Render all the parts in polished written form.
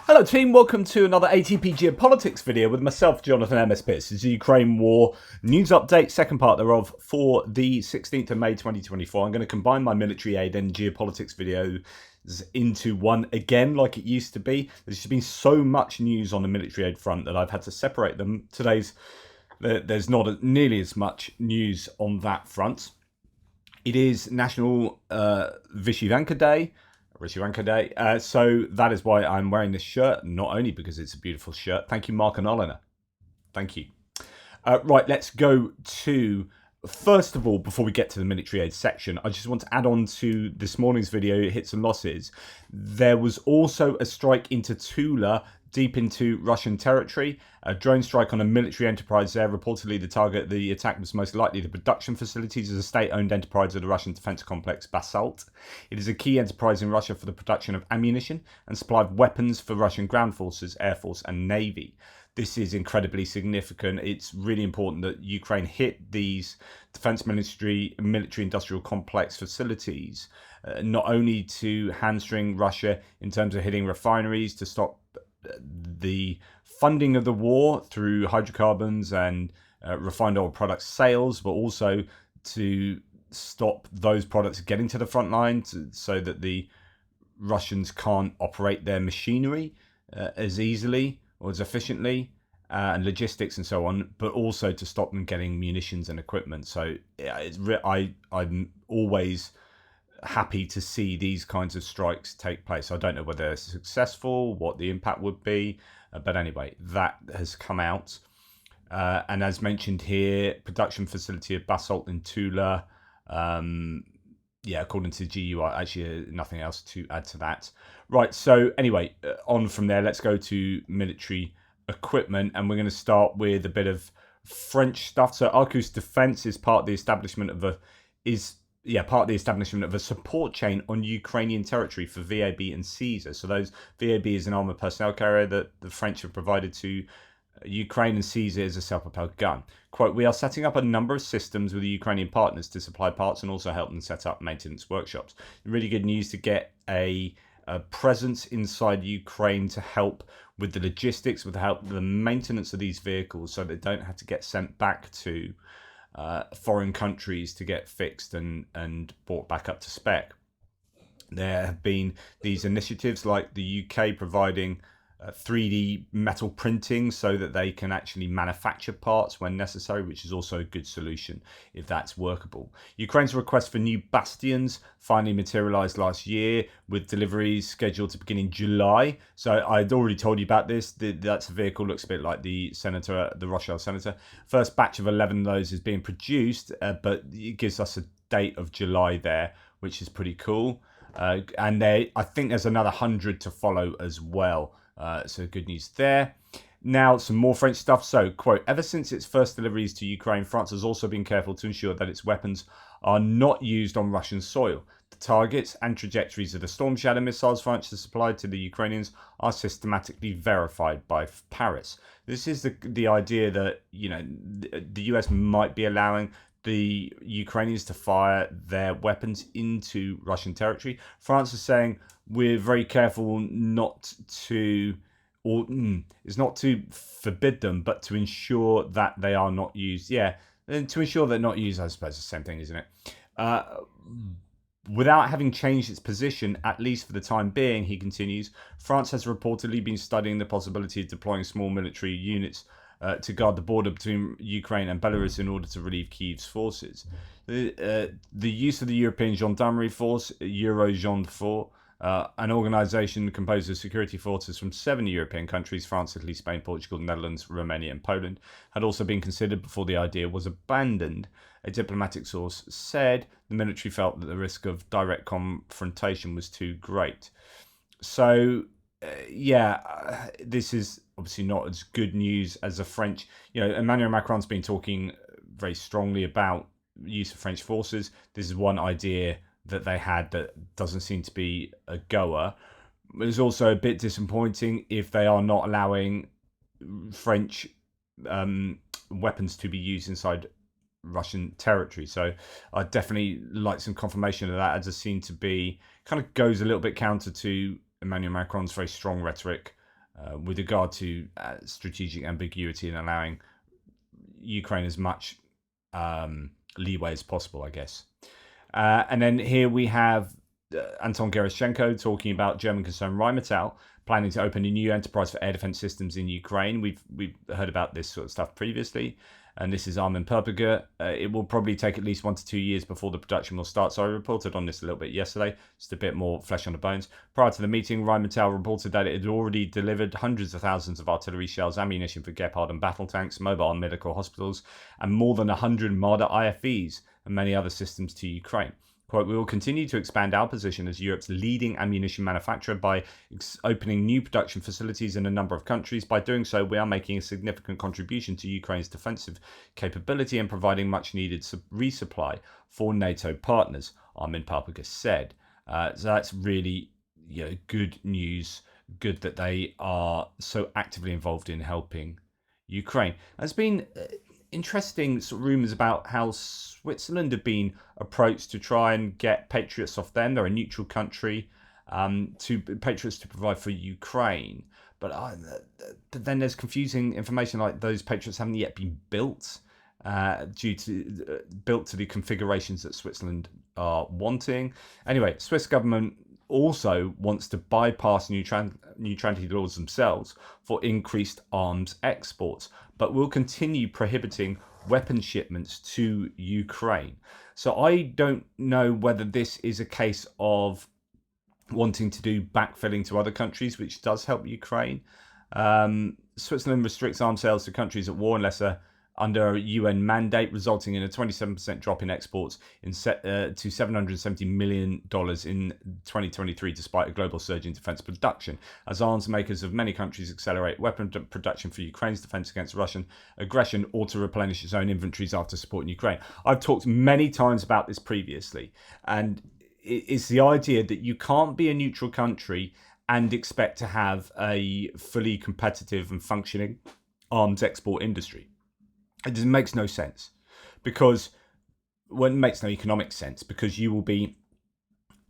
Hello team, welcome to another ATP Geopolitics video with myself, Jonathan MS Pitts. This is the Ukraine War news update, second part thereof for the 16th of May 2024. I'm going to combine my military aid and geopolitics videos into one again like it used to be. There's just been so much news on the military aid front that I've had to separate them. There's not nearly as much news on that front. It is National Vyshyvanka Day. So that is why I'm wearing this shirt, not only because it's a beautiful shirt. Thank you, Mark and Olena. Thank you. Right, let's go to, first of all, before we get to the military aid section, I just want to add on to this morning's video, hits and losses. There was also a strike into Tula, deep into Russian territory. A drone strike on a military enterprise there. Reportedly, the target of the attack was most likely the production facilities of a state-owned enterprise of the Russian defense complex Basalt. It is a key enterprise in Russia for the production of ammunition and supply of weapons for Russian ground forces, air force and navy. This is incredibly significant. It's really important that Ukraine hit these defense military industrial complex facilities, not only to hamstring Russia in terms of hitting refineries to stop the funding of the war through hydrocarbons and refined oil products sales, but also to stop those products getting to the front line so that the Russians can't operate their machinery as easily or as efficiently and logistics and so on, but also to stop them getting munitions and equipment. So I'm always happy to see these kinds of strikes take place. I don't know whether they're successful, what the impact would be, but anyway, that has come out. And as mentioned here, production facility of Basalt in Tula. According to the GUI, actually nothing else to add to that. Right, so anyway, on from there, let's go to military equipment, and we're going to start with a bit of French stuff. So Arcus Defense is part of the establishment of a support chain on Ukrainian territory for VAB and Caesar. So those VAB is an armored personnel carrier that the French have provided to Ukraine, and Caesar is a self-propelled gun. Quote, we are setting up a number of systems with the Ukrainian partners to supply parts and also help them set up maintenance workshops. Really good news to get a presence inside Ukraine to help with the logistics, with the maintenance of these vehicles so they don't have to get sent back to foreign countries to get fixed and brought back up to spec. There have been these initiatives like the UK providing 3D metal printing so that they can actually manufacture parts when necessary, which is also a good solution if that's workable. Ukraine's request for new bastions finally materialized last year, with deliveries scheduled to begin in July. So I'd already told you about this. That's a vehicle, looks a bit like the Rochelle Senator. First batch of 11 of those is being produced, but it gives us a date of July there, which is pretty cool. And I think there's another 100 to follow as well. So good news there. Now, some more French stuff. So, quote, ever since its first deliveries to Ukraine, France has also been careful to ensure that its weapons are not used on Russian soil. The targets and trajectories of the Storm Shadow missiles France has supplied to the Ukrainians are systematically verified by Paris. This is the idea that, the US might be allowing the Ukrainians to fire their weapons into Russian territory. France is saying we're very careful not to, it's not to forbid them, but to ensure that they are not used. Yeah, and to ensure they're not used, I suppose, the same thing, isn't it? Without having changed its position, at least for the time being, he continues, France has reportedly been studying the possibility of deploying small military units to guard the border between Ukraine and Belarus in order to relieve Kyiv's forces. The use of the European Gendarmerie Force, Eurogend 4, an organisation composed of security forces from 7 European countries, France, Italy, Spain, Portugal, Netherlands, Romania and Poland, had also been considered before the idea was abandoned. A diplomatic source said the military felt that the risk of direct confrontation was too great. So, this is obviously not as good news as the French. Emmanuel Macron's been talking very strongly about use of French forces. This is one idea that they had that doesn't seem to be a goer. It's also a bit disappointing if they are not allowing French weapons to be used inside Russian territory. So I'd definitely like some confirmation of that, as it seemed to be kind of goes a little bit counter to Emmanuel Macron's very strong rhetoric with regard to strategic ambiguity and allowing Ukraine as much leeway as possible, I guess. And then here we have Anton Gerashchenko talking about German concern Rheinmetall planning to open a new enterprise for air defense systems in Ukraine. We've heard about this sort of stuff previously, and this is Armin Perpiger. It will probably take at least 1 to 2 years before the production will start. So I reported on this a little bit yesterday, just a bit more flesh on the bones. Prior to the meeting, Rheinmetall reported that it had already delivered hundreds of thousands of artillery shells, ammunition for Gepard and battle tanks, mobile and medical hospitals, and more than 100 Marder IFVs and many other systems to Ukraine. Quote, we will continue to expand our position as Europe's leading ammunition manufacturer by opening new production facilities in a number of countries. By doing so, we are making a significant contribution to Ukraine's defensive capability and providing much needed resupply for NATO partners, Armin Palpiger said. So that's really good news. Good that they are so actively involved in helping Ukraine. There's been interesting sort of rumours about how Switzerland have been approached to try and get Patriots off them. They're a neutral country, to Patriots to provide for Ukraine. But then there's confusing information like those Patriots haven't yet been built, built to the configurations that Switzerland are wanting. Anyway, Swiss government also wants to bypass neutrality laws themselves for increased arms exports, but will continue prohibiting weapon shipments to Ukraine. So I don't know whether this is a case of wanting to do backfilling to other countries, which does help Ukraine. Switzerland restricts arms sales to countries at war unless under a UN mandate, resulting in a 27% drop in exports to $770 million in 2023, despite a global surge in defense production, as arms makers of many countries accelerate weapon production for Ukraine's defense against Russian aggression or to replenish its own inventories after supporting Ukraine. I've talked many times about this previously, and it's the idea that you can't be a neutral country and expect to have a fully competitive and functioning arms export industry. It just makes no sense, because it makes no economic sense, because you will be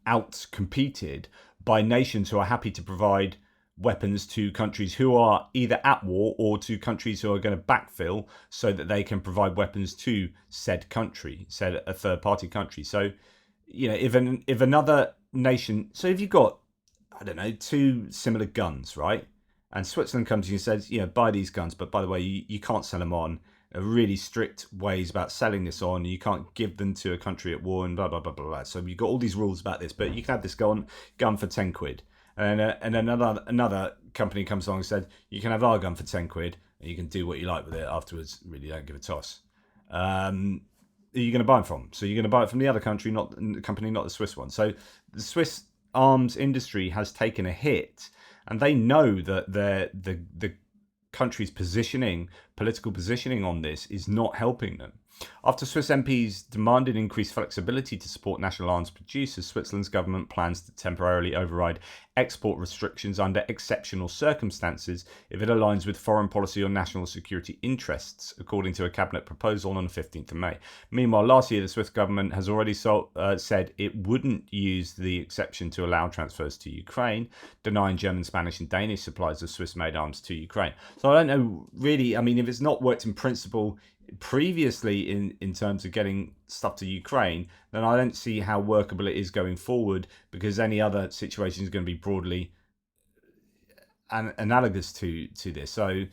out-competed by nations who are happy to provide weapons to countries who are either at war or to countries who are going to backfill so that they can provide weapons to said country, said a third-party country. So, if another nation, so if you've got, I don't know, 2 similar guns, right? And Switzerland comes to you and says, buy these guns, but by the way, you can't sell them on. Really strict ways about selling this on. You can't give them to a country at war and blah, blah, blah, blah, blah. So you've got all these rules about this, but you can have this gun for 10 quid. And another company comes along and said, you can have our gun for 10 quid and you can do what you like with it afterwards. Really don't give a toss. Who are you going to buy them from? So you're going to buy it from the other country, not the company, not the Swiss one. So the Swiss arms industry has taken a hit, and they know that the country's political positioning on this is not helping them. After Swiss MPs demanded increased flexibility to support national arms producers, Switzerland's government plans to temporarily override export restrictions under exceptional circumstances if it aligns with foreign policy or national security interests, according to a cabinet proposal on the 15th of May. Meanwhile, last year, the Swiss government has already said it wouldn't use the exception to allow transfers to Ukraine, denying German, Spanish and Danish supplies of Swiss-made arms to Ukraine. So I don't know, really, if it's not worked in principle previously in terms of getting stuff to Ukraine, then I don't see how workable it is going forward, because any other situation is going to be broadly analogous to this. So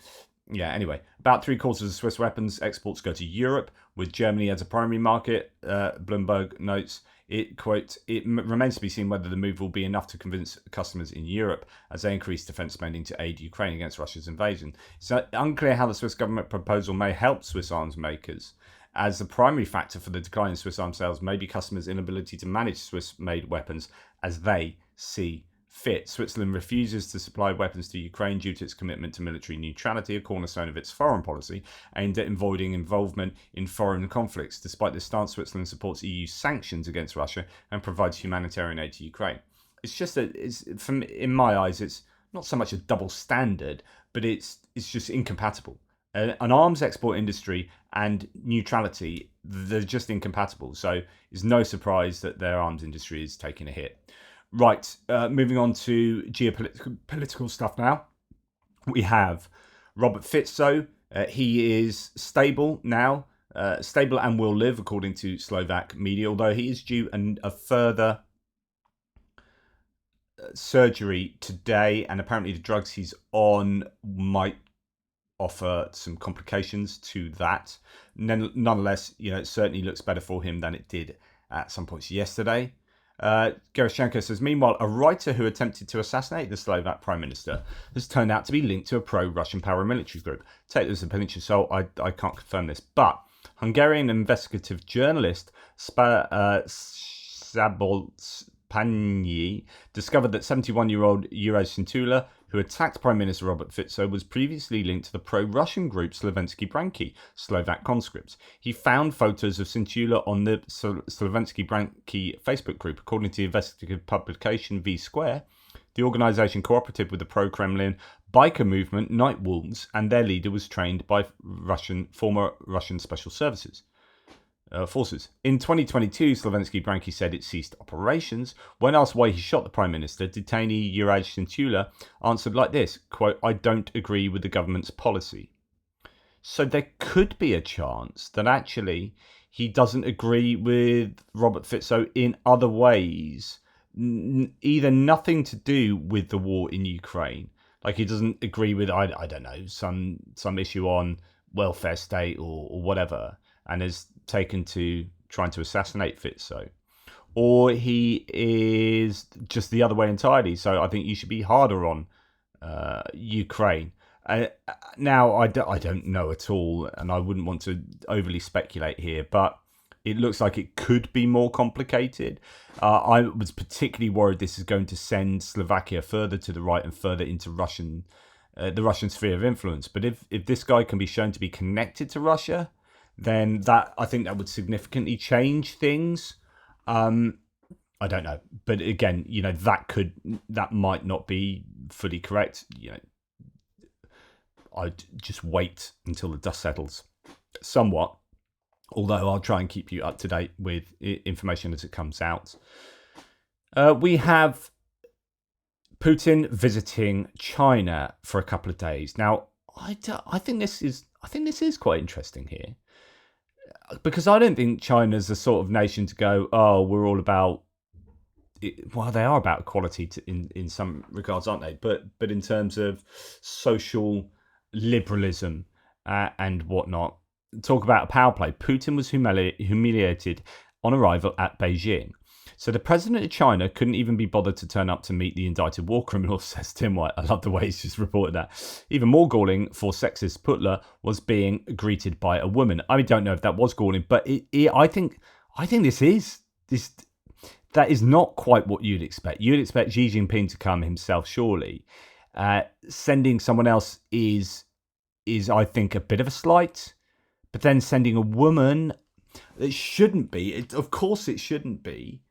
anyway, about 3/4 of Swiss weapons exports go to Europe, with Germany as a primary market. Bloomberg notes it, quote, it remains to be seen whether the move will be enough to convince customers in Europe as they increase defence spending to aid Ukraine against Russia's invasion. It's unclear how the Swiss government proposal may help Swiss arms makers, as the primary factor for the decline in Swiss arms sales may be customers' inability to manage Swiss-made weapons as they see fit. Switzerland refuses to supply weapons to Ukraine due to its commitment to military neutrality, a cornerstone of its foreign policy, aimed at avoiding involvement in foreign conflicts. Despite this stance, Switzerland supports EU sanctions against Russia and provides humanitarian aid to Ukraine. It's just in my eyes, it's not so much a double standard, but it's just incompatible. An arms export industry and neutrality, they're just incompatible. So it's no surprise that their arms industry is taking a hit. Right, moving on to geopolitical stuff now. We have Robert Fico. He is stable now, stable and will live, according to Slovak media, although he is due a further surgery today, and apparently the drugs he's on might offer some complications to that. Nonetheless, it certainly looks better for him than it did at some points yesterday. Gerashenko says, meanwhile, a writer who attempted to assassinate the Slovak Prime Minister has turned out to be linked to a pro-Russian paramilitary group. Take this as a pinch of salt, I can't confirm this, but Hungarian investigative journalist Szabolcs Panyi discovered that 71-year-old Juraj Cintula, who attacked Prime Minister Robert Fico, was previously linked to the pro-Russian group Slovenský branky, Slovak conscripts. He found photos of Cintula on the Slovenský branky Facebook group. According to the investigative publication V Square, the organisation cooperated with the pro-Kremlin biker movement Night Wolves, and their leader was trained by former Russian special services. Forces. In 2022, Slovenský branky said it ceased operations. When asked why he shot the Prime Minister, detainee Juraj Cintula answered like this, quote, "I don't agree with the government's policy." So there could be a chance that actually he doesn't agree with Robert Fico in other ways, either nothing to do with the war in Ukraine, like he doesn't agree with, I don't know, some issue on welfare state or whatever, and is taken to trying to assassinate Fico, or he is just the other way entirely. So I think you should be harder on Ukraine. Now, I don't know at all, and I wouldn't want to overly speculate here, but it looks like it could be more complicated. I was particularly worried this is going to send Slovakia further to the right and further into the Russian sphere of influence. But if this guy can be shown to be connected to Russia, then I think that would significantly change things. I don't know, but again, that might not be fully correct. I'd just wait until the dust settles somewhat. Although I'll try and keep you up to date with information as it comes out. We have Putin visiting China for a couple of days. Now, I think this is quite interesting here, because I don't think China's the sort of nation to go, oh, we're all about. Well, they are about equality in some regards, aren't they? But in terms of social liberalism and whatnot, talk about a power play. Putin was humiliated on arrival at Beijing. So the president of China couldn't even be bothered to turn up to meet the indicted war criminals, says Tim White. I love the way he's just reported that. Even more galling for sexist Putler was being greeted by a woman. I don't know if that was galling, but I think that is not quite what you'd expect. You'd expect Xi Jinping to come himself, surely. Sending someone else is I think a bit of a slight. But then sending a woman, it shouldn't be. Of course it shouldn't be.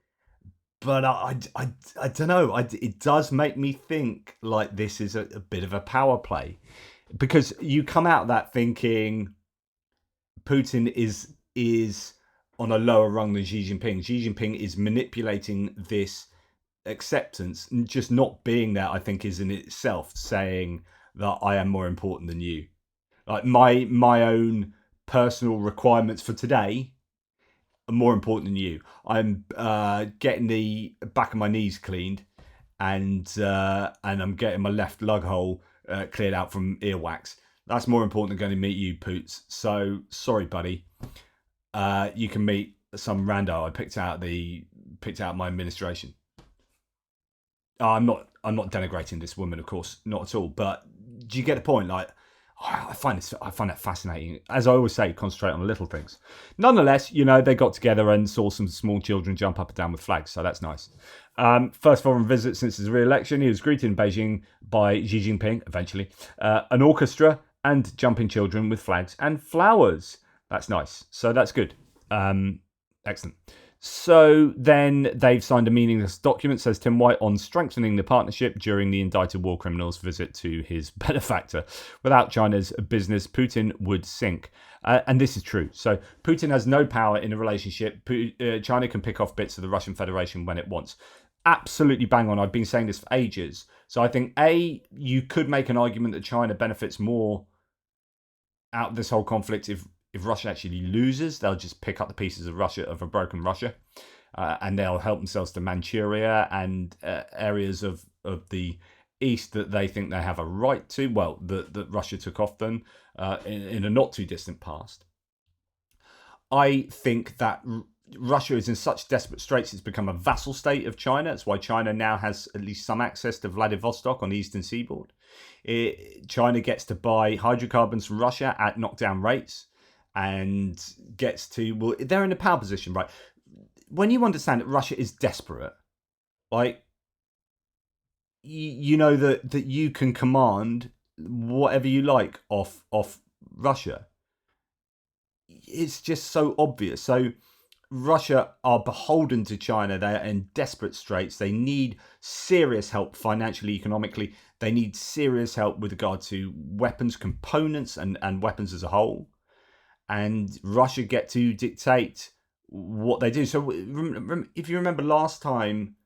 But I don't know. It does make me think like this is a bit of a power play. Because you come out of that thinking Putin is on a lower rung than Xi Jinping. Xi Jinping is manipulating this acceptance, and just not being there, I think, is in itself saying that I am more important than you. Like my own personal requirements for today are more important than you. I'm getting the back of my knees cleaned, and I'm getting my left lug hole cleared out from earwax. That's more important than going to meet you, Poots. So sorry, buddy. You can meet some rando I picked out my administration. I'm not denigrating this woman, of course, not at all. But do you get the point? Like, I find that fascinating. As I always say, concentrate on the little things. Nonetheless, they got together and saw some small children jump up and down with flags, so that's nice. First foreign visit since his re-election, he was greeted in Beijing by Xi Jinping, eventually, an orchestra and jumping children with flags and flowers. That's nice. So that's good. Excellent. So then they've signed a meaningless document, says Tim White, on strengthening the partnership during the indicted war criminal's visit to his benefactor. Without China's business, Putin would sink. And this is true. So Putin has no power in a relationship. China can pick off bits of the Russian Federation when it wants. Absolutely bang on. I've been saying this for ages. So I think you could make an argument that China benefits more out of this whole conflict if Russia actually loses. They'll just pick up the pieces of Russia, of a broken Russia, and they'll help themselves to Manchuria and areas of the east that they think they have a right to. Well, that Russia took off them in a not too distant past. I think that Russia is in such desperate straits, it's become a vassal state of China. That's why China now has at least some access to Vladivostok on the eastern seaboard. China gets to buy hydrocarbons from Russia at knockdown rates and gets to, well, they're in a power position, right? When you understand that Russia is desperate, like, you know that you can command whatever you like off Russia. It's just so obvious. So Russia are beholden to China. They are in desperate straits. They need serious help financially, economically. They need serious help with regard to weapons, components, and weapons as a whole. And Russia get to dictate what they do. So if you remember last time,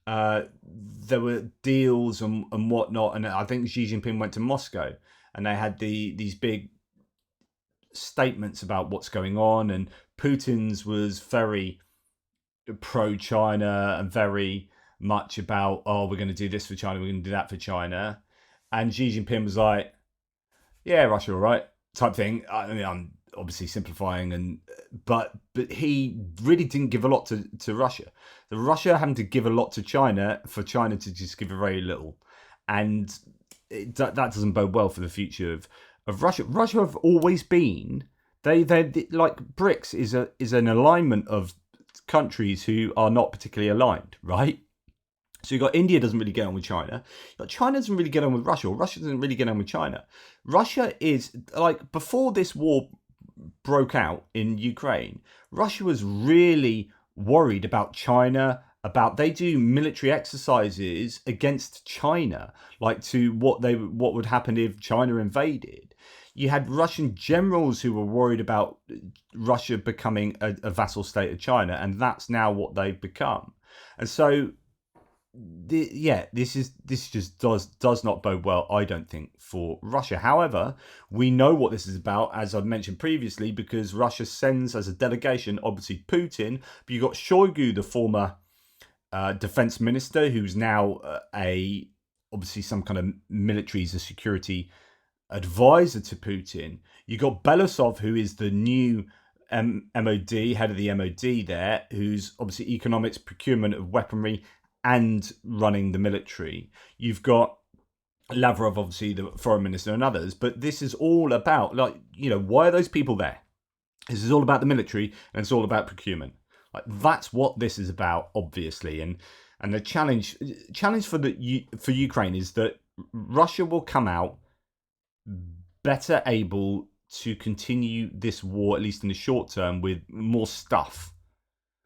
there were deals and whatnot. And I think Xi Jinping went to Moscow and they had these big statements about what's going on, and Putin's was very pro-China and very much about, oh, we're going to do this for China, we're going to do that for China, and Xi Jinping was like, yeah, Russia, all right, type thing. I mean, I'm obviously simplifying, but he really didn't give a lot to Russia. The Russia having to give a lot to China for China to just give a very little, and that doesn't bode well for the future of Russia. Russia have always been, they like BRICS is an alignment of countries who are not particularly aligned, right? So you've got India doesn't really get on with China. But China doesn't really get on with Russia, or Russia doesn't really get on with China. Russia is, like, before this war broke out in Ukraine, Russia was really worried about China, about, they do military exercises against China, like to what would happen if China invaded. You had Russian generals who were worried about Russia becoming a vassal state of China, and that's now what they've become. And so, this just does not bode well, I don't think, for Russia. However, we know what this is about, as I've mentioned previously, because Russia sends as a delegation, obviously Putin, but you've got Shoigu, the former defense minister, who's now obviously some kind of military, a security advisor to Putin. You got Belousov, who is the new MOD, head of the MOD there, who's obviously economics, procurement of weaponry, and running the military. You've got Lavrov, obviously the foreign minister, and others. But this is all about, like, why are those people there? This is all about the military, and it's all about procurement. Like, that's what this is about, obviously. And the challenge for Ukraine is that Russia will come out better able to continue this war, at least in the short term, with more stuff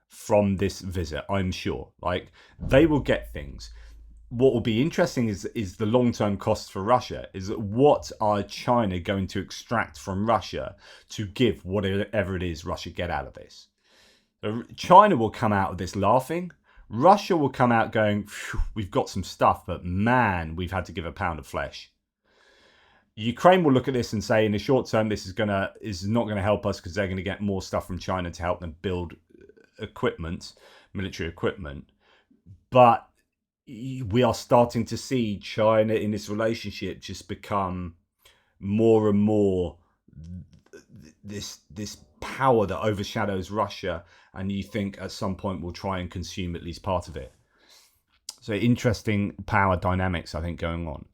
from this visit, I'm sure. Like, they will get things. What will be interesting is the long-term costs for Russia. Is what are China going to extract from Russia to give whatever it is Russia get out of this? So China will come out of this laughing. Russia will come out going, we've got some stuff, but man, we've had to give a pound of flesh. Ukraine will look at this and say, in the short term, this is not going to help us, because they're going to get more stuff from China to help them build equipment, military equipment. But we are starting to see China in this relationship just become more and more this power that overshadows Russia, and you think at some point we'll try and consume at least part of it. So interesting power dynamics, I think, going on.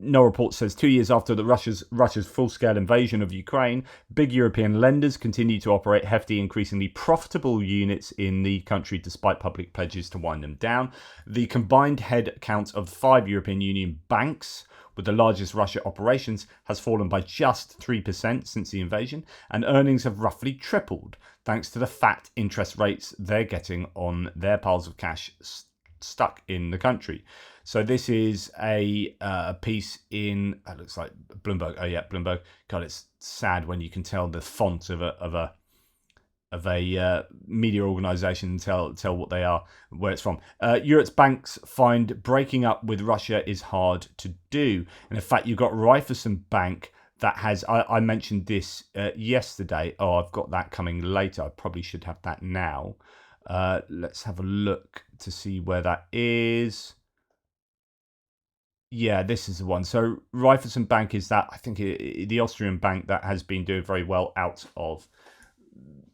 No Report says 2 years after Russia's full-scale invasion of Ukraine, big European lenders continue to operate hefty, increasingly profitable units in the country despite public pledges to wind them down. The combined head count of 5 European Union banks with the largest Russia operations has fallen by just 3% since the invasion, and earnings have roughly tripled thanks to the fat interest rates they're getting on their piles of cash stuck in the country. So this is a piece in, it looks like Bloomberg. Oh yeah, Bloomberg. God, it's sad when you can tell the font of media organisation and tell what they are, where it's from. Europe's banks find breaking up with Russia is hard to do, and in fact, you've got Raiffeisen Bank that has. I mentioned this yesterday. Oh, I've got that coming later. I probably should have that now. Let's have a look to see where that is. Yeah, this is the one. So Raiffeisen Bank is that, I think, the Austrian bank that has been doing very well out of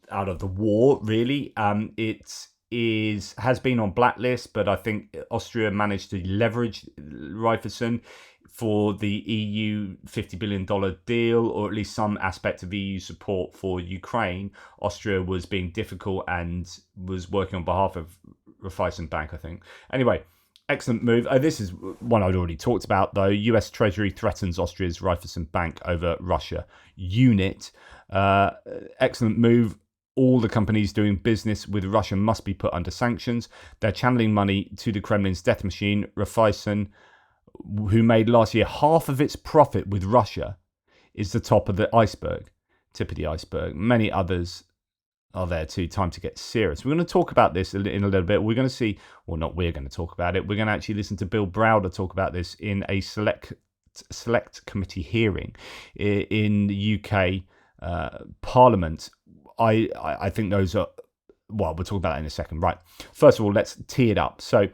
the war, really. It has been on blacklist, but I think Austria managed to leverage Raiffeisen for the EU $50 billion deal, or at least some aspect of EU support for Ukraine. Austria was being difficult and was working on behalf of Raiffeisen Bank, I think. Anyway, excellent move. This is one I'd already talked about, though. US Treasury threatens Austria's Raiffeisen Bank over Russia unit. Excellent move. All the companies doing business with Russia must be put under sanctions. They're channeling money to the Kremlin's death machine. Raiffeisen, who made last year half of its profit with Russia, is the top of the iceberg. Tip of the iceberg. Many others are there too. Time to get serious. We're going to talk about this in a little bit. We're going to see, well, not we're going to talk about it. We're going to actually listen to Bill Browder talk about this in a select committee hearing in the UK Parliament. I think those are, well, we'll talk about that in a second. Right. First of all, let's tee it up. So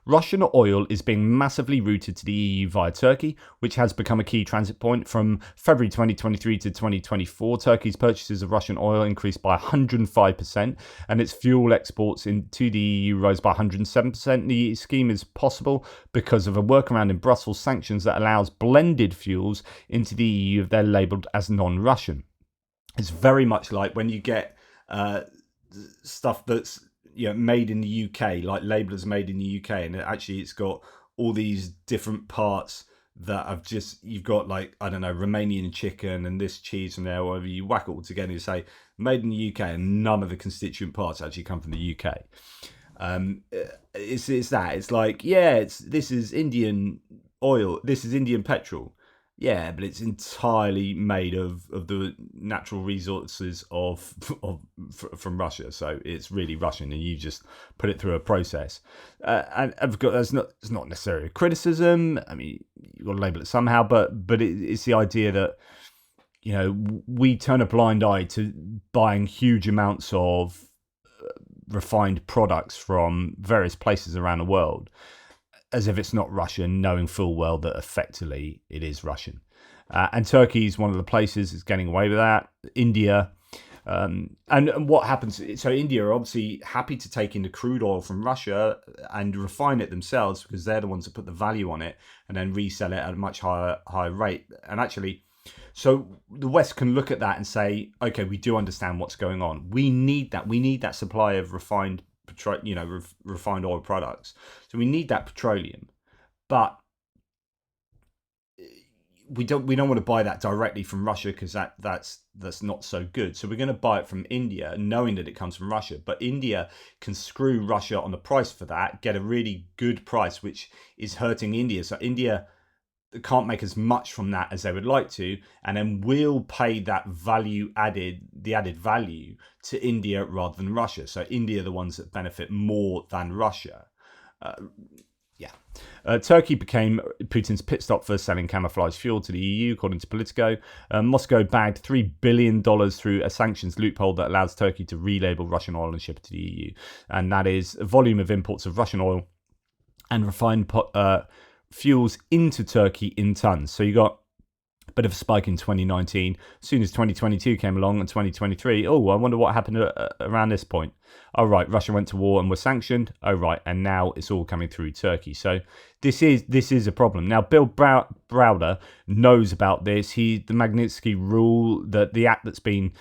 Russian oil is being massively routed to the EU via Turkey, which has become a key transit point. From February 2023 to 2024, Turkey's purchases of Russian oil increased by 105%, and its fuel exports into the EU rose by 107%. The scheme is possible because of a workaround in Brussels sanctions that allows blended fuels into the EU if they're labelled as non-Russian. It's very much like when you get stuff that's made in the UK, like labellers made in the UK, and it's got all these different parts that have you've got, like, I don't know, Romanian chicken and this cheese from there, whatever. You whack it all together, you say made in the UK, and none of the constituent parts actually come from the UK. It's like, this is Indian oil, this is Indian petrol. Yeah, but it's entirely made of the natural resources from Russia, so it's really Russian, and you just put it through a process. And I've got it's not necessarily a criticism. I mean, you've got to label it somehow, but it's the idea that we turn a blind eye to buying huge amounts of refined products from various places around the world, as if it's not Russian, knowing full well that effectively it is Russian. And Turkey is one of the places that's getting away with that. India. And what happens? So India are obviously happy to take in the crude oil from Russia and refine it themselves, because they're the ones that put the value on it and then resell it at a much higher rate. And actually, so the West can look at that and say, okay, we do understand what's going on. We need that. We need that supply of refined oil products. So we need that petroleum, but we don't want to buy that directly from Russia, because that's not so good. So we're going to buy it from India, knowing that it comes from Russia. But India can screw Russia on the price for that, get a really good price, which is hurting India. So India can't make as much from that as they would like to, and then we'll pay that the added value to India rather than Russia. So India are the ones that benefit more than Russia. Turkey became Putin's pit stop for selling camouflage fuel to the EU, according to Politico. Moscow bagged $3 billion through a sanctions loophole that allows Turkey to relabel Russian oil and ship it to the EU. And that is a volume of imports of Russian oil and refined fuels into Turkey in tons. So you got a bit of a spike in 2019. As soon as 2022 came along and 2023, I wonder what happened around this point. Oh, right, Russia went to war and was sanctioned. Oh, right, and now it's all coming through Turkey. So this is a problem. Now, Bill Browder knows about this. The Magnitsky rule, the act that's been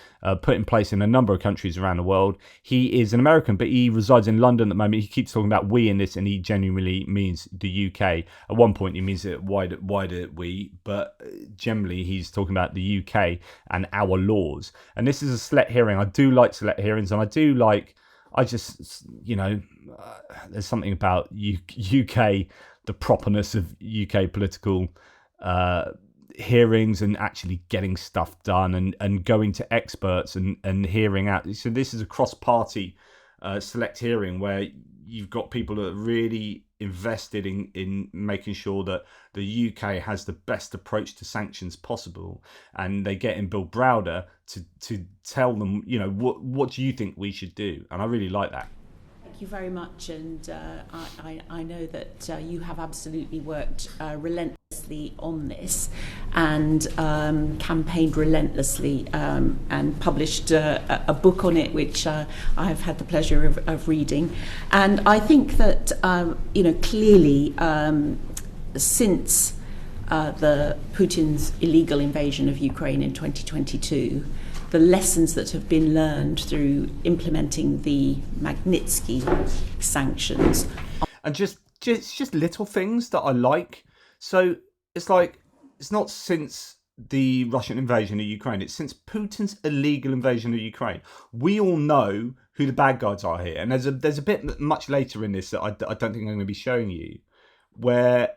put in place in a number of countries around the world. He is an American, but he resides in London at the moment. He keeps talking about we in this, and he genuinely means the UK. At one point, he means it wider we, but generally he's talking about the UK and our laws. And this is a select hearing. I do like select hearings, and there's something about UK, the properness of UK political hearings and actually getting stuff done and going to experts and hearing out. So this is a cross-party select hearing where you've got people that are really invested in making sure that the UK has the best approach to sanctions possible, and they get in Bill Browder to tell them, what do you think we should do? And I really like that. Thank you very much, and I know that you have absolutely worked relentlessly on this and campaigned relentlessly and published a book on it, which I have had the pleasure of reading. And I think that, clearly since the Putin's illegal invasion of Ukraine in 2022, the lessons that have been learned through implementing the Magnitsky sanctions. And just little things that I like. So it's like, it's not since the Russian invasion of Ukraine, it's since Putin's illegal invasion of Ukraine. We all know who the bad guys are here. And there's a bit much later in this that I don't think I'm going to be showing you, where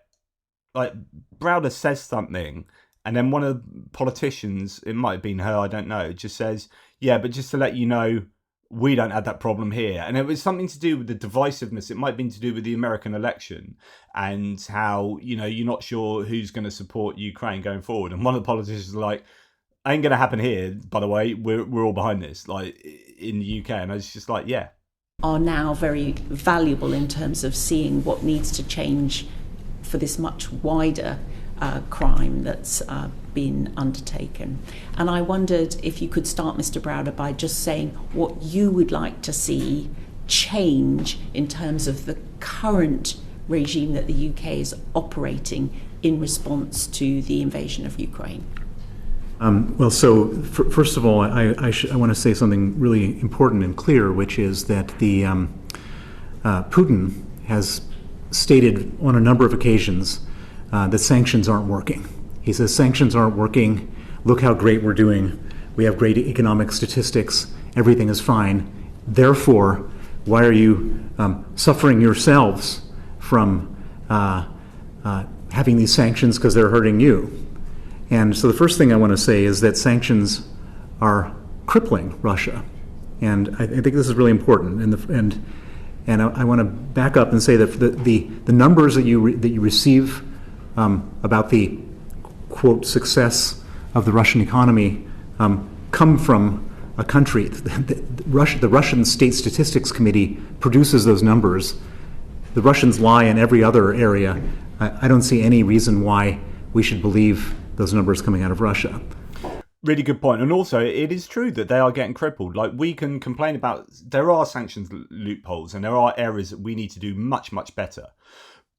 like Browder says something, and then one of the politicians, it might have been her, I don't know, just says, yeah, but just to let you know, we don't have that problem here. And it was something to do with the divisiveness. It might have been to do with the American election and how, you're not sure who's going to support Ukraine going forward. And one of the politicians was like, ain't going to happen here, by the way, we're all behind this, like in the UK. And I was just like, yeah. Are now very valuable in terms of seeing what needs to change for this much wider crime that's been undertaken. And I wondered if you could start, Mr. Browder, by just saying what you would like to see change in terms of the current regime that the UK is operating in response to the invasion of Ukraine. First of all, I want to say something really important and clear, which is that the Putin has stated on a number of occasions that sanctions aren't working. He says sanctions aren't working. Look how great we're doing. We have great economic statistics. Everything is fine. Therefore, why are you suffering yourselves from having these sanctions because they're hurting you? And so the first thing I want to say is that sanctions are crippling Russia, and I think this is really important. And I want to back up and say that the numbers that you receive about the quote success of the Russian economy come from a country. The Russian State Statistics Committee produces those numbers. The Russians lie in every other area. I don't see any reason why we should believe those numbers coming out of Russia. Really good point. And also, it is true that they are getting crippled. Like, we can complain about, there are sanctions loopholes and there are areas that we need to do much, much better.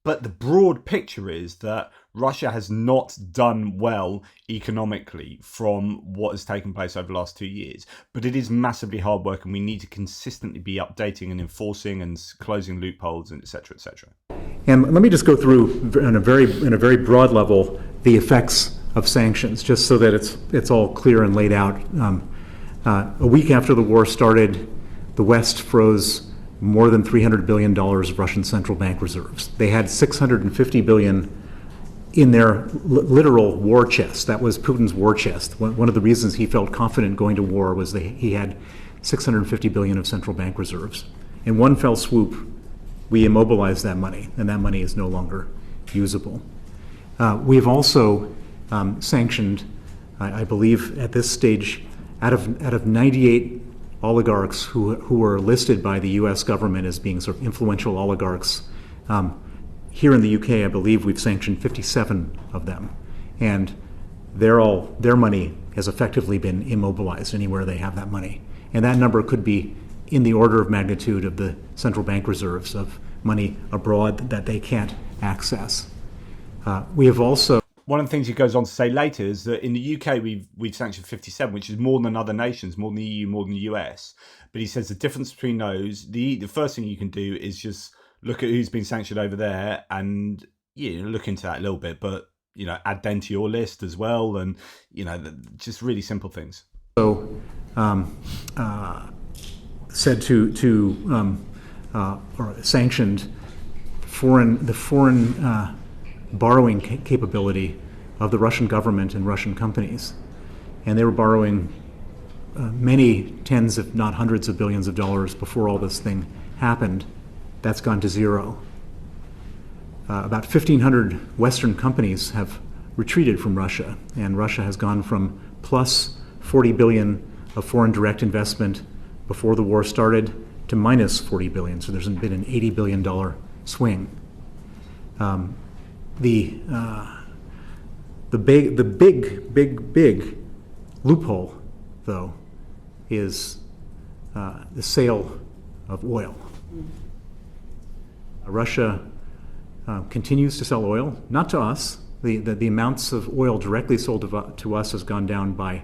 But the broad picture is that Russia has not done well economically from what has taken place over the last 2 years. But it is massively hard work, and we need to consistently be updating and enforcing and closing loopholes, and et cetera, et cetera. And let me just go through in a very broad level the effects of sanctions, just so that it's all clear and laid out. A week after the war started, the West froze more than $300 billion of Russian central bank reserves. They had $650 billion in their literal war chest. That was Putin's war chest. One of the reasons he felt confident going to war was that he had $650 billion of central bank reserves. In one fell swoop, we immobilized that money, and that money is no longer usable. We have also sanctioned, I believe at this stage, out of 98 oligarchs who are listed by the U.S. government as being sort of influential oligarchs. Here in the UK, I believe we've sanctioned 57 of them, and their money has effectively been immobilized anywhere they have that money. And that number could be in the order of magnitude of the central bank reserves of money abroad that they can't access. We have also... One of the things he goes on to say later is that in the UK we've sanctioned 57, which is more than other nations, more than the EU, more than the US. But he says the difference between those, the first thing you can do is just look at who's been sanctioned over there and look into that a little bit, but add them to your list as well, and just really simple things. So said or sanctioned the foreign borrowing capability of the Russian government and Russian companies. And they were borrowing many tens, if not hundreds of billions of dollars before all this thing happened. That's gone to zero. About 1,500 Western companies have retreated from Russia, and Russia has gone from plus 40 billion of foreign direct investment before the war started to minus 40 billion. So there's been an $80 billion swing. The big loophole, though, is the sale of oil. Russia continues to sell oil, not to us. The amounts of oil directly sold to us has gone down by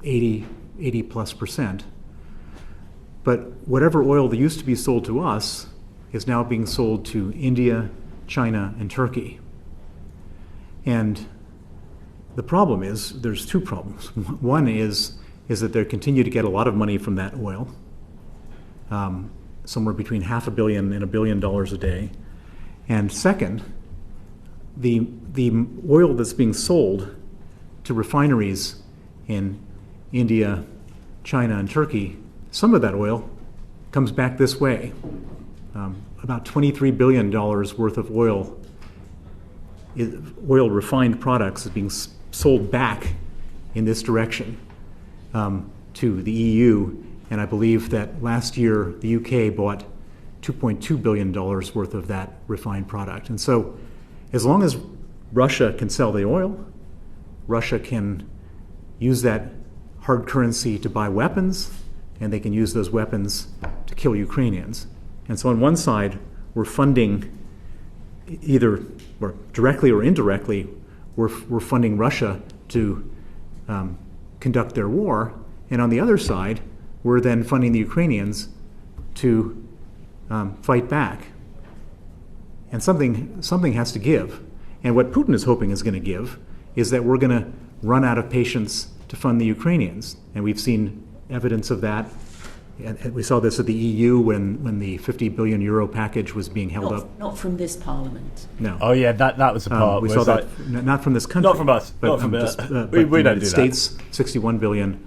80 plus percent. But whatever oil that used to be sold to us is now being sold to India, China, and Turkey. And the problem is, there's two problems. One is that they continue to get a lot of money from that oil, somewhere between $500 million and $1 billion a day. And second, the oil that's being sold to refineries in India, China, and Turkey, some of that oil comes back this way. About $23 billion worth of oil refined products is being sold back in this direction to the EU. And I believe that last year the UK bought $2.2 billion worth of that refined product. And so as long as Russia can sell the oil, Russia can use that hard currency to buy weapons, and they can use those weapons to kill Ukrainians. And so on one side, we're funding either or directly or indirectly, we're funding Russia to conduct their war. And on the other side, we're then funding the Ukrainians to fight back. And something has to give. And what Putin is hoping is going to give is that we're going to run out of patience to fund the Ukrainians. And we've seen evidence of that. And we saw this at the EU when the 50 billion euro package was being held up. Not from this parliament. No. Oh yeah, that was the part. We saw that not from this country. Not from us. But not from just, we don't do States, that. 61 billion.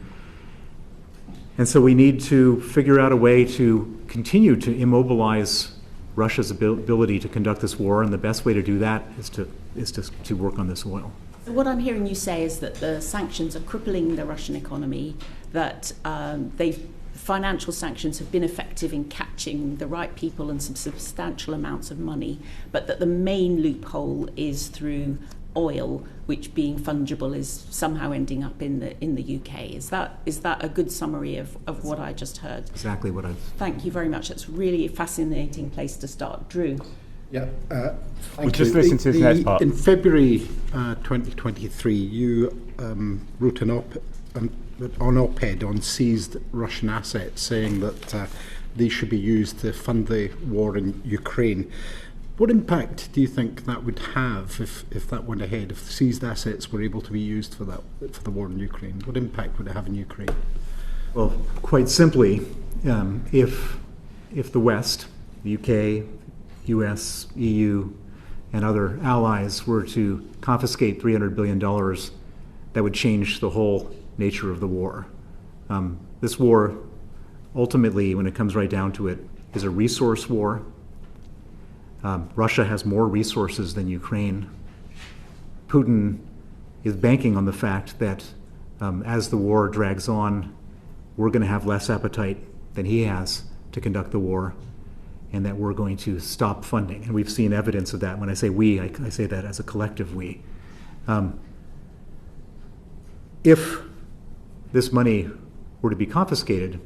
And so we need to figure out a way to continue to immobilize Russia's ability to conduct this war, and the best way to do that is to work on this oil. So what I'm hearing you say is that the sanctions are crippling the Russian economy, that financial sanctions have been effective in catching the right people and some substantial amounts of money, but that the main loophole is through oil, which being fungible is somehow ending up in the UK. Is that a good summary of what I just heard? Exactly what I've... Thank you very much. That's really a fascinating place to start. Drew? Yeah, We'll just listen to the next part. In February 2023, you wrote an op-ed on seized Russian assets, saying that they should be used to fund the war in Ukraine. What impact do you think that would have if that went ahead, if seized assets were able to be used for the war in Ukraine? What impact would it have in Ukraine? Well, quite simply, if the West, the UK, US, EU, and other allies were to confiscate $300 billion, that would change the whole nature of the war. This war, ultimately, when it comes right down to it, is a resource war. Russia has more resources than Ukraine. Putin is banking on the fact that as the war drags on, we're going to have less appetite than he has to conduct the war, and that we're going to stop funding. And we've seen evidence of that. When I say we, I say that as a collective we. If this money were to be confiscated,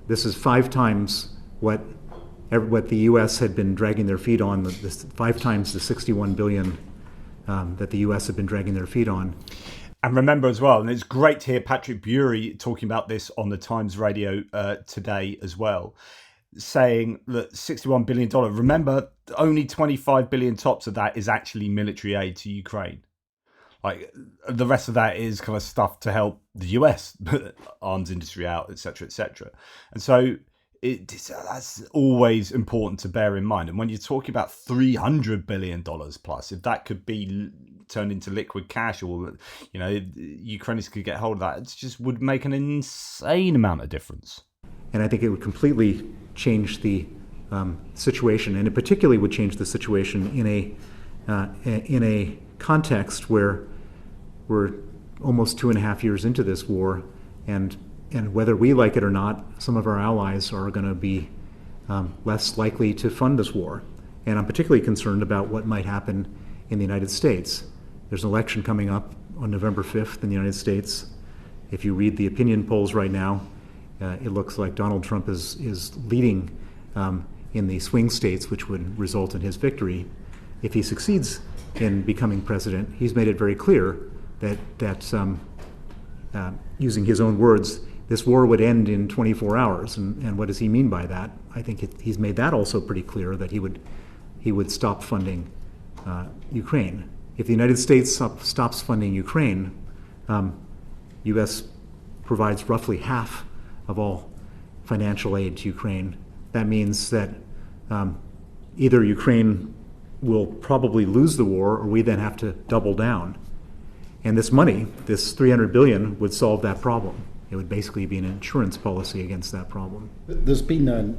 this is 5 times what the U.S. had been dragging their feet on, 5 times the 61 billion that the U.S. had been dragging their feet on. And remember as well, and it's great to hear Patrick Bury talking about this on the Times Radio today as well, saying that $61 billion, remember, only 25 billion tops of that is actually military aid to Ukraine. Like, the rest of that is kind of stuff to help the US arms industry out, etc., etc. And so that's always important to bear in mind. And when you're talking about $300 billion plus, if that could be turn into liquid cash, or Ukrainians could get hold of that. It just would make an insane amount of difference. And I think it would completely change the situation, and it particularly would change the situation in a context where we're almost 2.5 years into this war, and whether we like it or not, some of our allies are going to be less likely to fund this war. And I'm particularly concerned about what might happen in the United States. There's an election coming up on November 5th in the United States. If you read the opinion polls right now, it looks like Donald Trump is leading in the swing states, which would result in his victory. If he succeeds in becoming president, he's made it very clear that using his own words, this war would end in 24 hours. And what does he mean by that? I think he's made that also pretty clear, that he would stop funding Ukraine. If the United States stops funding Ukraine, U.S. provides roughly half of all financial aid to Ukraine. That means that either Ukraine will probably lose the war, or we then have to double down. And this money, this $300 billion, would solve that problem. It would basically be an insurance policy against that problem. There's been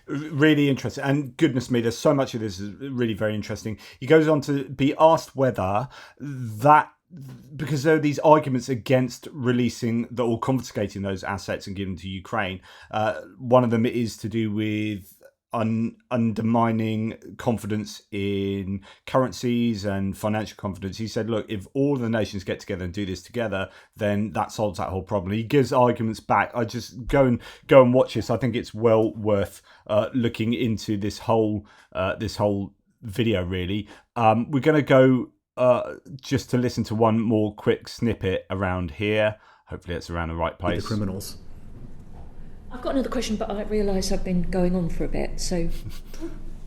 really interesting, and goodness me, there's so much of this is really very interesting. He goes on to be asked whether that, because there are these arguments against releasing or confiscating those assets and giving them to Ukraine. One of them is to do with undermining confidence in currencies and financial confidence. He said, look, if all the nations get together and do this together, then that solves that whole problem. He gives arguments back. I just go and watch this. I think it's well worth looking into this whole video, really. We're going to go just to listen to one more quick snippet around here. Hopefully it's around the right place. The criminals. I've got another question, but I realise I've been going on for a bit, so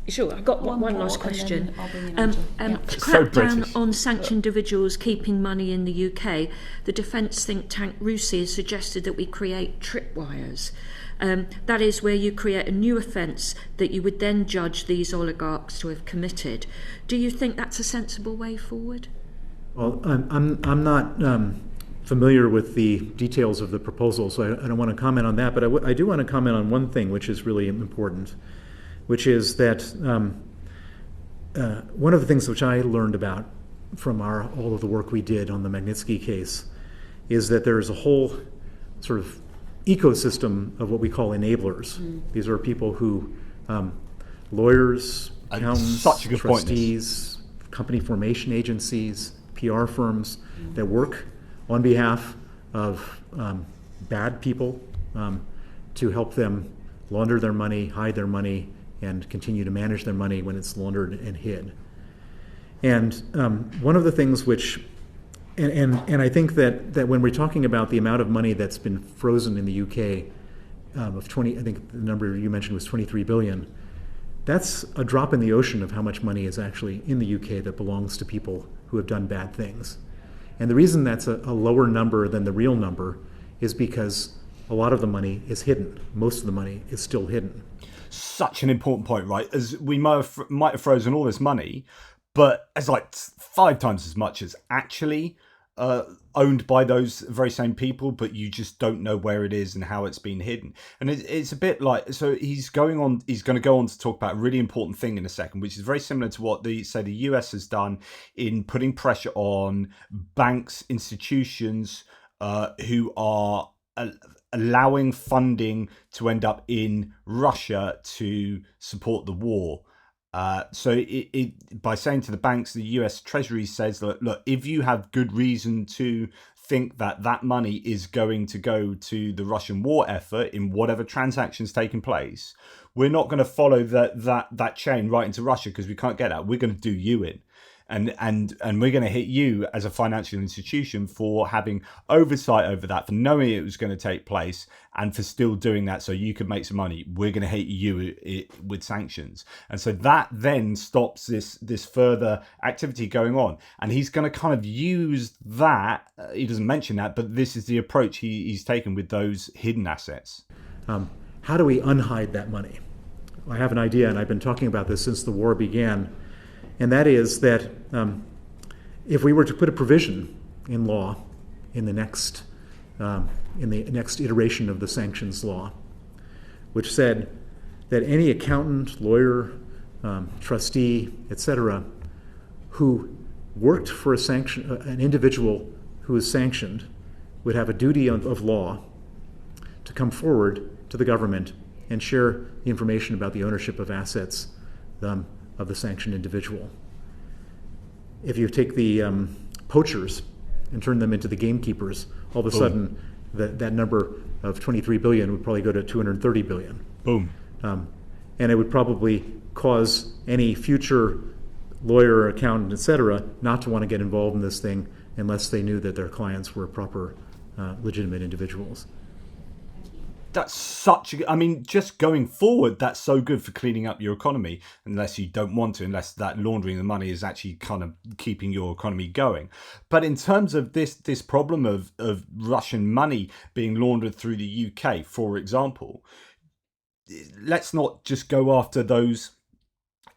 sure, I've got one last question. To crack down on sanctioned individuals keeping money in the UK, the defence think tank RUSI has suggested that we create tripwires. That is where you create a new offence that you would then judge these oligarchs to have committed. Do you think that's a sensible way forward? Well, I'm not familiar with the details of the proposal, so I don't want to comment on that, but I do want to comment on one thing which is really important, which is that one of the things which I learned about from all of the work we did on the Magnitsky case is that there is a whole sort of ecosystem of what we call enablers. These are people who, lawyers, accountants, trustees, company formation agencies, PR firms that work on behalf of bad people to help them launder their money, hide their money, and continue to manage their money when it's laundered and hid. And one of the things which, and I think that when we're talking about the amount of money that's been frozen in the UK of 20, I think the number you mentioned was 23 billion, that's a drop in the ocean of how much money is actually in the UK that belongs to people who have done bad things. And the reason that's a lower number than the real number is because a lot of the money is hidden. Most of the money is still hidden. Such an important point, right? As we might have frozen all this money, but it's like 5 times as much as actually owned by those very same people, but you just don't know where it is and how it's been hidden. And it's a bit like, so he's going to go on to talk about a really important thing in a second, which is very similar to what the US has done in putting pressure on banks, institutions who are allowing funding to end up in Russia to support the war. So by saying to the banks, the US Treasury says, look, if you have good reason to think that money is going to go to the Russian war effort in whatever transactions taking place, we're not going to follow that chain right into Russia because we can't get that. We're going to do you in. And we're going to hit you as a financial institution for having oversight over that, for knowing it was going to take place, and for still doing that so you could make some money. We're going to hit you with sanctions. And so that then stops this further activity going on. And he's going to kind of use that. He doesn't mention that, but this is the approach he's taken with those hidden assets. How do we unhide that money? I have an idea, and I've been talking about this since the war began. And that is that if we were to put a provision in law in the next iteration of the sanctions law, which said that any accountant, lawyer, trustee, etc., who worked for an individual who is sanctioned would have a duty of law to come forward to the government and share the information about the ownership of assets of the sanctioned individual. If you take the poachers and turn them into the gamekeepers, all of a sudden that number of 23 billion would probably go to 230 billion. Boom. And it would probably cause any future lawyer, accountant, etc., not to want to get involved in this thing unless they knew that their clients were proper, legitimate individuals. That's just going forward, that's so good for cleaning up your economy, unless you don't want to, unless that laundering the money is actually kind of keeping your economy going. But in terms of this problem of Russian money being laundered through the UK, for example, let's not just go after those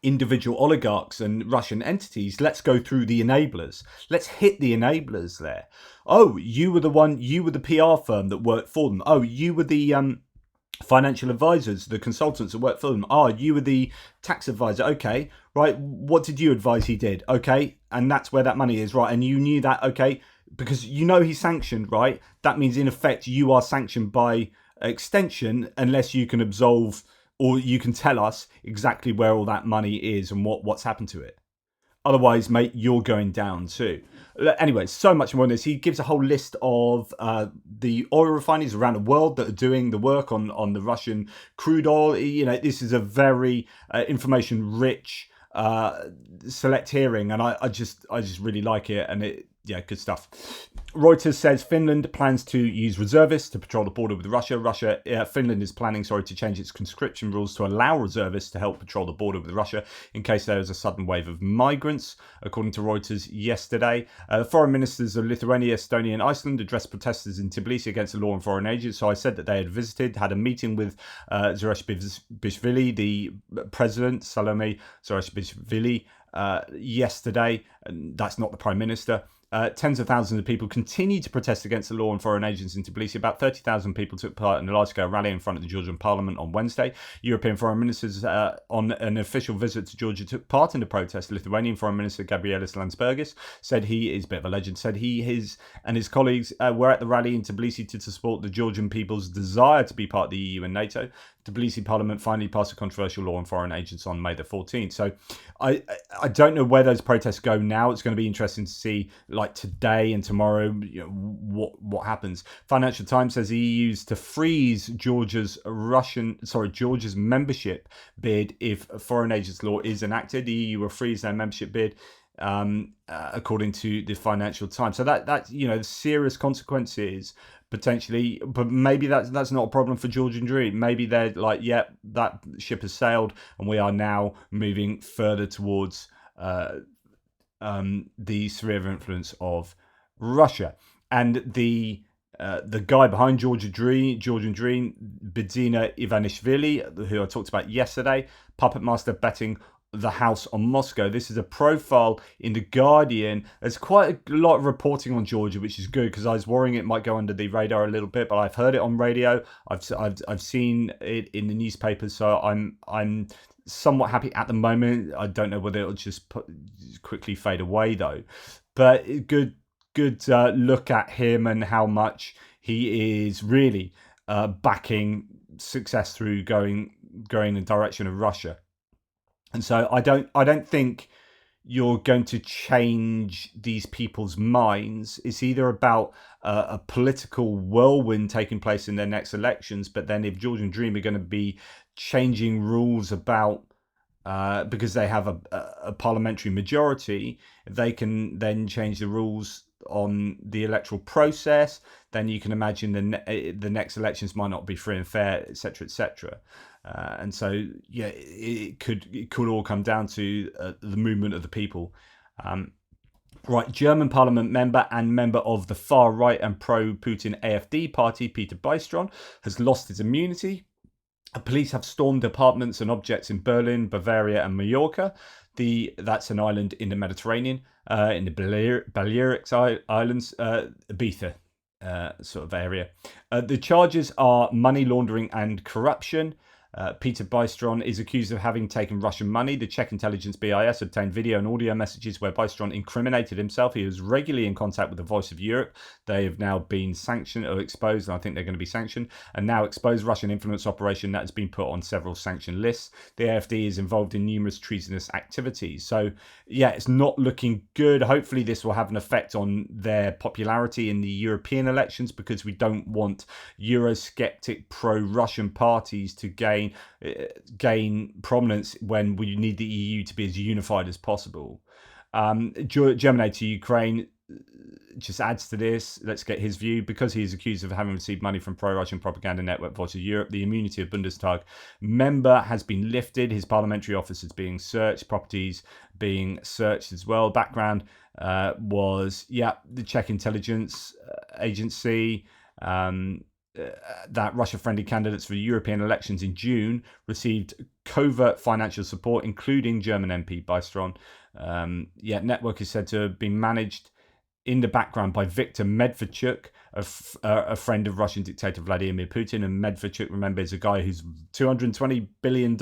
individual oligarchs and Russian entities. Let's go through the enablers. Let's hit the enablers there. Oh, you were the PR firm that worked for them. Oh, you were the financial advisors, the consultants that worked for them. Oh, you were the tax advisor. Okay, right. What did you advise he did? Okay, and that's where that money is, right? And you knew that, okay, because you know he's sanctioned, right? That means in effect you are sanctioned by extension unless you can absolve or you can tell us exactly where all that money is and what's happened to it. Otherwise, mate, you're going down too. Anyway, so much more on this. He gives a whole list of the oil refineries around the world that are doing the work on the Russian crude oil. You know, this is a very information-rich select hearing, and I just really like it, and yeah, good stuff. Reuters says Finland plans to use reservists to patrol the border with Russia. Finland is planning, to change its conscription rules to allow reservists to help patrol the border with Russia in case there is a sudden wave of migrants, according to Reuters yesterday. Foreign ministers of Lithuania, Estonia and Iceland addressed protesters in Tbilisi against the law on foreign agents. So I said that they had a meeting with Zurashvili, the president, Salome Zurashvili, yesterday. And that's not the prime minister. Tens of thousands of people continue to protest against the law on foreign agents in Tbilisi. About 30,000 people took part in a large-scale rally in front of the Georgian parliament on Wednesday. European foreign ministers on an official visit to Georgia took part in the protest. Lithuanian Foreign Minister Gabrielis Landsbergis said he is a bit of a legend. Said his colleagues were at the rally in Tbilisi to support the Georgian people's desire to be part of the EU and NATO. Tbilisi Parliament finally passed a controversial law on foreign agents on May the 14th. So I don't know where those protests go now. It's going to be interesting to see, like today and tomorrow, what happens. Financial Times says the EU to freeze Georgia's membership bid if foreign agents law is enacted. The EU will freeze their membership bid. According to the Financial Times, so that's serious consequences potentially, but maybe that's not a problem for Georgian Dream. Maybe they're like, that ship has sailed, and we are now moving further towards the sphere of influence of Russia. And the guy behind Georgian Dream, Bidzina Ivanishvili, who I talked about yesterday, puppet master betting the house on Moscow. This is a profile in The Guardian. There's quite a lot of reporting on Georgia, which is good, because I was worrying it might go under the radar a little bit, but I've heard it on radio. I've seen it in the newspapers, so I'm somewhat happy at the moment. I don't know whether it'll just quickly fade away though. But good look at him and how much he is really backing success through going in the direction of Russia. And so I don't think you're going to change these people's minds. It's either about a political whirlwind taking place in their next elections, but then if Georgian Dream are going to be changing rules about because they have a parliamentary majority, if they can then change the rules on the electoral process, then you can imagine the next elections might not be free and fair, etc., etc. And so, it could all come down to the movement of the people. Right, German Parliament member and member of the far right and pro-Putin AfD party, Peter Bystron, has lost his immunity. Police have stormed apartments and objects in Berlin, Bavaria and Mallorca. That's an island in the Mediterranean, in the Balearic Islands, Ibiza sort of area. The charges are money laundering and corruption. Peter Bystron is accused of having taken Russian money. The Czech intelligence BIS obtained video and audio messages where Bystron incriminated himself. He was regularly in contact with the Voice of Europe. They have now been sanctioned or exposed, and I think they're going to be sanctioned, and now exposed Russian influence operation that has been put on several sanction lists. The AfD is involved in numerous treasonous activities. So, yeah, it's not looking good. Hopefully this will have an effect on their popularity in the European elections, because we don't want Eurosceptic pro-Russian parties to gain prominence when we need the EU to be as unified as possible. Germany to Ukraine just adds to this. Let's get his view. Because he is accused of having received money from pro-Russian propaganda network Voice of Europe, the immunity of Bundestag member has been lifted. His parliamentary office is being searched, properties being searched as well. Background was, the Czech intelligence agency, that Russia-friendly candidates for the European elections in June received covert financial support, including German MP Bystron. Network is said to have been managed in the background by Viktor Medvedchuk, a friend of Russian dictator Vladimir Putin. And Medvedchuk, remember, is a guy whose $220 million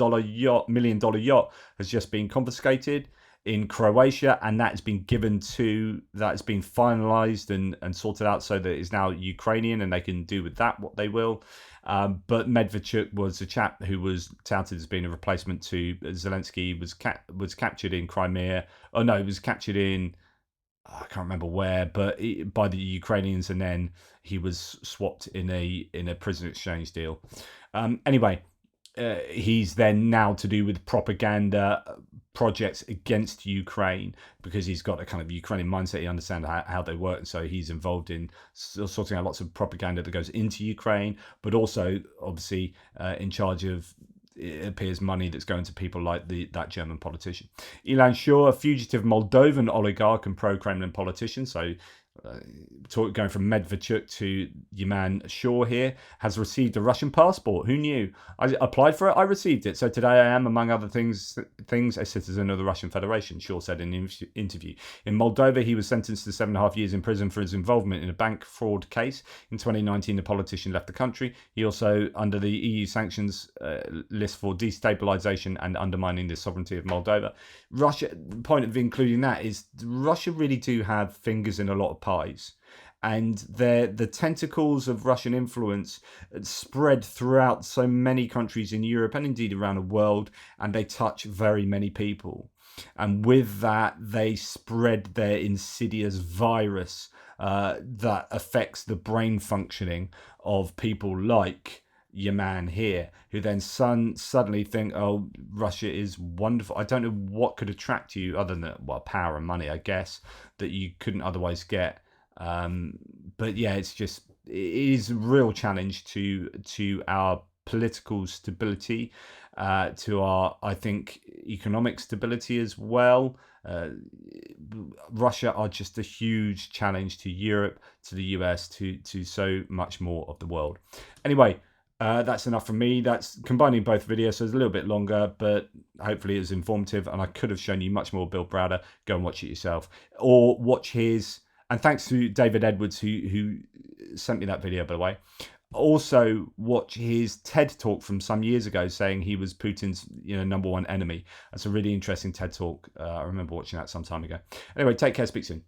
yacht has just been confiscated in Croatia, and that has been finalized and sorted out so that it's now Ukrainian and they can do with that what they will. But Medvedchuk was a chap who was touted as being a replacement to Zelensky, was captured in Crimea. Oh no, he was captured in, I can't remember where, but by the Ukrainians, and then he was swapped in a prison exchange deal. Anyway, he's then now to do with propaganda projects against Ukraine, because he's got a kind of Ukrainian mindset. He understands how they work, and so he's involved in sorting out lots of propaganda that goes into Ukraine, but also obviously in charge of, it appears, money that's going to people like that German politician. Ilan Shur, a fugitive Moldovan oligarch and pro-Kremlin politician, so going from Medvedchuk to your man Shaw here, has received a Russian passport. Who knew? I applied for it, I received it. So today I am, among other things, a citizen of the Russian Federation, Shaw said in an interview. In Moldova, he was sentenced to 7.5 years in prison for his involvement in a bank fraud case. In 2019, the politician left the country. He also under the EU sanctions list for destabilization and undermining the sovereignty of Moldova. Russia, the point of including that is Russia really do have fingers in a lot of pies, and the tentacles of Russian influence spread throughout so many countries in Europe and indeed around the world, and they touch very many people, and with that they spread their insidious virus that affects the brain functioning of people like your man here, who then suddenly think, oh, Russia is wonderful. I don't know what could attract you other than, well, power and money, I guess, that you couldn't otherwise get. But yeah, it is a real challenge to our political stability, to our, I think, economic stability as well. Russia are just a huge challenge to Europe, to the US, to so much more of the world. Anyway, that's enough from me. That's combining both videos, so it's a little bit longer, but hopefully it's informative, and I could have shown you much more Bill Browder. Go and watch it yourself, or watch his. And thanks to David Edwards who sent me that video, by the way. Also watch his TED talk from some years ago, saying he was Putin's #1 enemy. That's a really interesting TED talk. I remember watching that some time ago. Anyway, take care. Speak soon.